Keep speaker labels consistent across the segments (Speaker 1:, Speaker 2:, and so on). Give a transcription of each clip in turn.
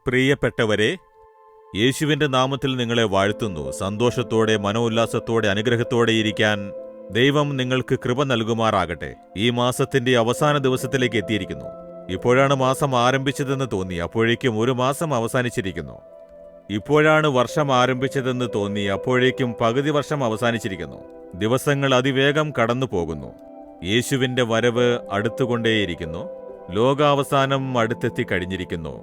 Speaker 1: പ്രിയപ്പെട്ടവരെ, യേശുവിന്റെ നാമത്തിൽ നിങ്ങളെ വാഴ്ത്തുന്നു. സന്തോഷത്തോടെ, മനോല്ലാസത്തോടെ, അനുഗ്രഹത്തോടെ ഇരിക്കാൻ ദൈവം നിങ്ങൾക്ക് കൃപ നൽകുമാറാകട്ടെ. ഈ മാസത്തിന്റെ അവസാന ദിവസത്തിലേക്ക് എത്തിയിരിക്കുന്നു. ഇപ്പോഴാണ് മാസം ആരംഭിച്ചതെന്ന് തോന്നി, അപ്പോഴേക്കും ഒരു മാസം അവസാനിച്ചിരിക്കുന്നു. ഇപ്പോഴാണ് വർഷം ആരംഭിച്ചതെന്ന് തോന്നി, അപ്പോഴേക്കും പകുതി വർഷം അവസാനിച്ചിരിക്കുന്നു. ദിവസങ്ങൾ അതിവേഗം കടന്നു പോകുന്നു. യേശുവിന്റെ വരവ് അടുത്തുകൊണ്ടേയിരിക്കുന്നു. ലോകാവസാനം അടുത്തെത്തി കഴിഞ്ഞിരിക്കുന്നു.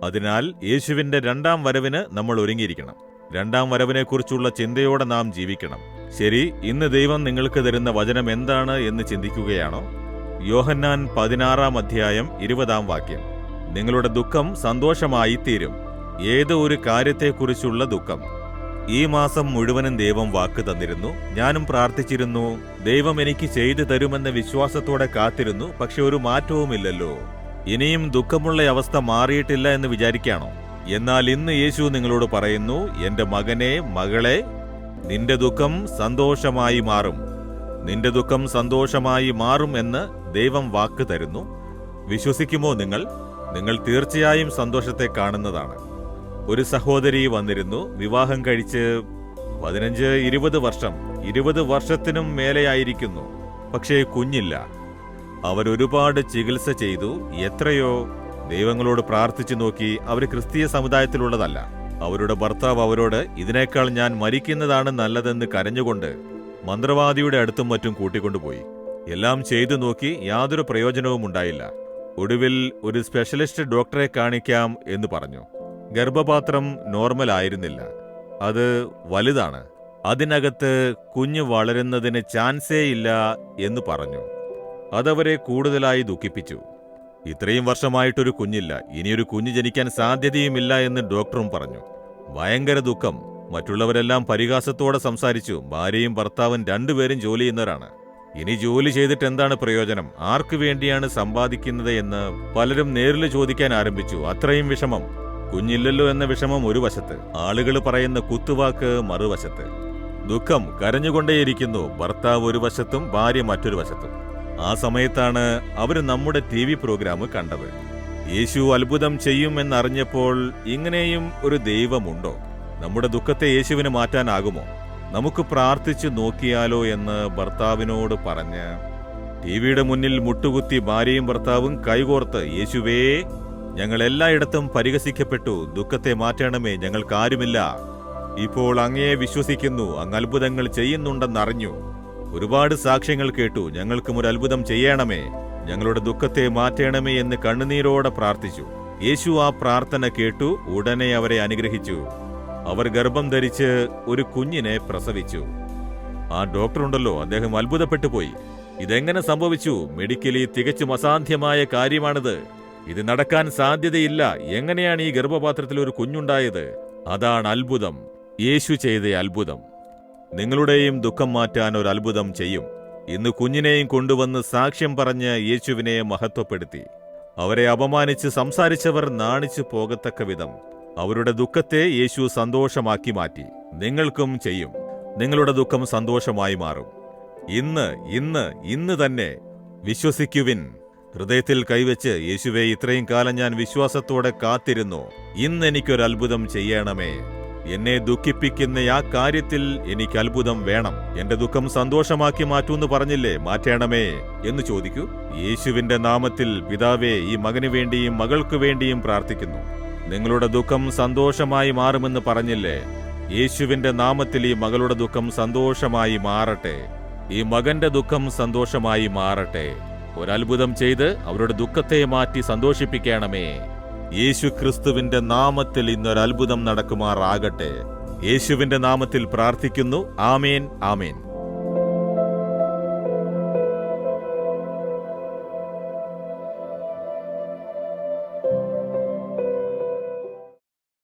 Speaker 1: അതിനാൽ യേശുവിന്റെ രണ്ടാം വരവിന് നമ്മൾ ഒരുങ്ങിയിരിക്കണം. രണ്ടാം വരവിനെക്കുറിച്ചുള്ള ചിന്തയോടെ നാം ജീവിക്കണം. ശരി, ഇന്ന് ദൈവം നിങ്ങൾക്ക് തരുന്ന വചനം എന്താണ് എന്ന് ചിന്തിക്കുകയാണോ? യോഹന്നാൻ 16:20 നിങ്ങളുടെ ദുഃഖം സന്തോഷമായി തീരും. ഏതോ ഒരു കാര്യത്തെക്കുറിച്ചുള്ള ദുഃഖം. ഈ മാസം മുഴുവനും ദൈവം വാക്ക് തന്നിരുന്നു. ഞാനും പ്രാർത്ഥിച്ചിരുന്നു. ദൈവം എനിക്ക് ചെയ്തു തരുമെന്ന വിശ്വാസത്തോടെ കാത്തിരുന്നു. പക്ഷെ ഒരു മാറ്റവുമില്ലല്ലോ. ഇനിയും ദുഃഖമുള്ള അവസ്ഥ മാറിയിട്ടില്ല എന്ന് വിചാരിക്കുകയാണോ? എന്നാൽ ഇന്ന് യേശു നിങ്ങളോട് പറയുന്നു, എന്റെ മകനെ, മകളെ, നിന്റെ ദുഃഖം സന്തോഷമായി മാറും. നിന്റെ ദുഃഖം സന്തോഷമായി മാറും എന്ന് ദൈവം വാക്ക് തരുന്നു. വിശ്വസിക്കുമോ നിങ്ങൾ? നിങ്ങൾ തീർച്ചയായും സന്തോഷത്തെ കാണുന്നതാണ്. ഒരു സഹോദരി വന്നിരുന്നു. വിവാഹം കഴിച്ച് 15-20 വർഷം, 20 വർഷത്തിനും മേലെയായിരിക്കുന്നു. പക്ഷേ കുഞ്ഞില്ല. അവരൊരുപാട് ചികിത്സ ചെയ്തു. എത്രയോ ദൈവങ്ങളോട് പ്രാർത്ഥിച്ചു നോക്കി. അവർ ക്രിസ്തീയ സമുദായത്തിലുള്ളതല്ല. അവരുടെ ഭർത്താവ് അവരോട്, ഇതിനേക്കാൾ ഞാൻ മരിക്കുന്നതാണ് നല്ലതെന്ന് കരഞ്ഞുകൊണ്ട് മന്ത്രവാദിയുടെ അടുത്തും മറ്റും കൂട്ടിക്കൊണ്ടുപോയി. എല്ലാം ചെയ്തു നോക്കി, യാതൊരു പ്രയോജനവും ഉണ്ടായില്ല. ഒടുവിൽ ഒരു സ്പെഷ്യലിസ്റ്റ് ഡോക്ടറെ കാണിക്കാം എന്ന് പറഞ്ഞു. ഗർഭപാത്രം നോർമൽ ആയിരുന്നില്ല. അത് വലുതാണ്. അതിനകത്ത് കുഞ്ഞ് വളരുന്നതിന് ചാൻസേ ഇല്ല എന്ന് പറഞ്ഞു. അതവരെ കൂടുതലായി ദുഃഖിപ്പിച്ചു. ഇത്രയും വർഷമായിട്ടൊരു കുഞ്ഞില്ല, ഇനിയൊരു കുഞ്ഞ് ജനിക്കാൻ സാധ്യതയുമില്ല എന്ന് ഡോക്ടറും പറഞ്ഞു. ഭയങ്കര ദുഃഖം. മറ്റുള്ളവരെല്ലാം പരിഹാസത്തോടെ സംസാരിച്ചു. ഭാര്യയും ഭർത്താവും രണ്ടുപേരും ജോലി ചെയ്യുന്നവരാണ്. ഇനി ജോലി ചെയ്തിട്ട് എന്താണ് പ്രയോജനം? ആർക്കു വേണ്ടിയാണ് സമ്പാദിക്കുന്നത് എന്ന് പലരും നേരിൽ ചോദിക്കാൻ ആരംഭിച്ചു. അത്രയും വിഷമം. കുഞ്ഞില്ലല്ലോ എന്ന വിഷമം ഒരു വശത്ത്, ആളുകൾ പറയുന്ന കുത്തുവാക്ക് മറുവശത്ത്. ദുഃഖം കരഞ്ഞുകൊണ്ടേയിരിക്കുന്നു. ഭർത്താവ് ഒരു വശത്തും ഭാര്യ മറ്റൊരു വശത്തും. ആ സമയത്താണ് അവർ നമ്മുടെ TV പ്രോഗ്രാം കണ്ടത്. യേശു അത്ഭുതം ചെയ്യുമെന്നറിഞ്ഞപ്പോൾ ഇങ്ങനെയും ഒരു ദൈവമുണ്ടോ? നമ്മുടെ ദുഃഖത്തെ യേശുവിന് മാറ്റാനാകുമോ? നമുക്ക് പ്രാർത്ഥിച്ചു നോക്കിയാലോ എന്ന് ഭർത്താവിനോട് പറഞ്ഞ് ടിവിയുടെ മുന്നിൽ മുട്ടുകുത്തി ഭാര്യയും ഭർത്താവും കൈകോർത്ത്, യേശുവേ, ഞങ്ങൾ എല്ലായിടത്തും പരിഹസിക്കപ്പെട്ടു. ദുഃഖത്തെ മാറ്റണമേ, ഞങ്ങൾക്കാരുമില്ല. ഇപ്പോൾ അങ്ങയെ വിശ്വസിക്കുന്നു. അങ്ങ് അത്ഭുതങ്ങൾ ചെയ്യുന്നുണ്ടെന്നറിഞ്ഞു. ഒരുപാട് സാക്ഷ്യങ്ങൾ കേട്ടു. ഞങ്ങൾക്കും ഒരു അത്ഭുതം ചെയ്യണമേ, ഞങ്ങളുടെ ദുഃഖത്തെ മാറ്റണമേ എന്ന് കണ്ണുനീരോടെ പ്രാർത്ഥിച്ചു. യേശു ആ പ്രാർത്ഥന കേട്ടു. ഉടനെ അവരെ അനുഗ്രഹിച്ചു. അവർ ഗർഭം ധരിച്ച് ഒരു കുഞ്ഞിനെ പ്രസവിച്ചു. ആ ഡോക്ടറുണ്ടല്ലോ, അദ്ദേഹം അത്ഭുതപ്പെട്ടു പോയി. ഇതെങ്ങനെ സംഭവിച്ചു? മെഡിക്കലി തികച്ചും അസാധ്യമായ കാര്യമാണിത്. ഇത് നടക്കാൻ സാധ്യതയില്ല. എങ്ങനെയാണ് ഈ ഗർഭപാത്രത്തിൽ ഒരു കുഞ്ഞുണ്ടായത്? അതാണ് അത്ഭുതം. യേശു ചെയ്ത അത്ഭുതം. നിങ്ങളുടെയും ദുഃഖം മാറ്റാൻ ഒരു അത്ഭുതം ചെയ്യും. ഇന്ന് കുഞ്ഞിനെയും കൊണ്ടുവന്ന് സാക്ഷ്യം പറഞ്ഞ് യേശുവിനെ മഹത്വപ്പെടുത്തി. അവരെ അപമാനിച്ച് സംസാരിച്ചവർ നാണിച്ചു പോകത്തക്ക വിധം അവരുടെ ദുഃഖത്തെ യേശു സന്തോഷമാക്കി മാറ്റി. നിങ്ങൾക്കും ചെയ്യും. നിങ്ങളുടെ ദുഃഖം സന്തോഷമായി മാറും. ഇന്ന് തന്നെ വിശ്വസിക്കുവിൻ. ഹൃദയത്തിൽ കൈവച്ച്, യേശുവേ, ഇത്രയും കാലം ഞാൻ വിശ്വാസത്തോടെ കാത്തിരുന്നു. ഇന്ന് എനിക്കൊരു അത്ഭുതം ചെയ്യണമേ. എന്നെ ദുഃഖിപ്പിക്കുന്ന ആ കാര്യത്തിൽ എനിക്ക് അത്ഭുതം വേണം. എന്റെ ദുഃഖം സന്തോഷമാക്കി മാറ്റൂന്ന് പറഞ്ഞില്ലേ? മാറ്റണമേ എന്ന് ചോദിക്കൂ. യേശുവിന്റെ നാമത്തിൽ പിതാവേ, ഈ മകന് വേണ്ടിയും മകൾക്കു വേണ്ടിയും പ്രാർത്ഥിക്കുന്നു. നിങ്ങളുടെ ദുഃഖം സന്തോഷമായി മാറുമെന്ന് പറഞ്ഞില്ലേ? യേശുവിന്റെ നാമത്തിൽ ഈ മകളുടെ ദുഃഖം സന്തോഷമായി മാറട്ടെ. ഈ മകന്റെ ദുഃഖം സന്തോഷമായി മാറട്ടെ. ഒരത്ഭുതം ചെയ്ത് അവരുടെ ദുഃഖത്തെ മാറ്റി സന്തോഷിപ്പിക്കണമേ. യേശു ക്രിസ്തുവിന്റെ നാമത്തിൽ ഇന്നൊരത്ഭുതം നടക്കുമാറാകട്ടെ. യേശുവിന്റെ നാമത്തിൽ പ്രാർത്ഥിക്കുന്നു. ആമേൻ, ആമേൻ.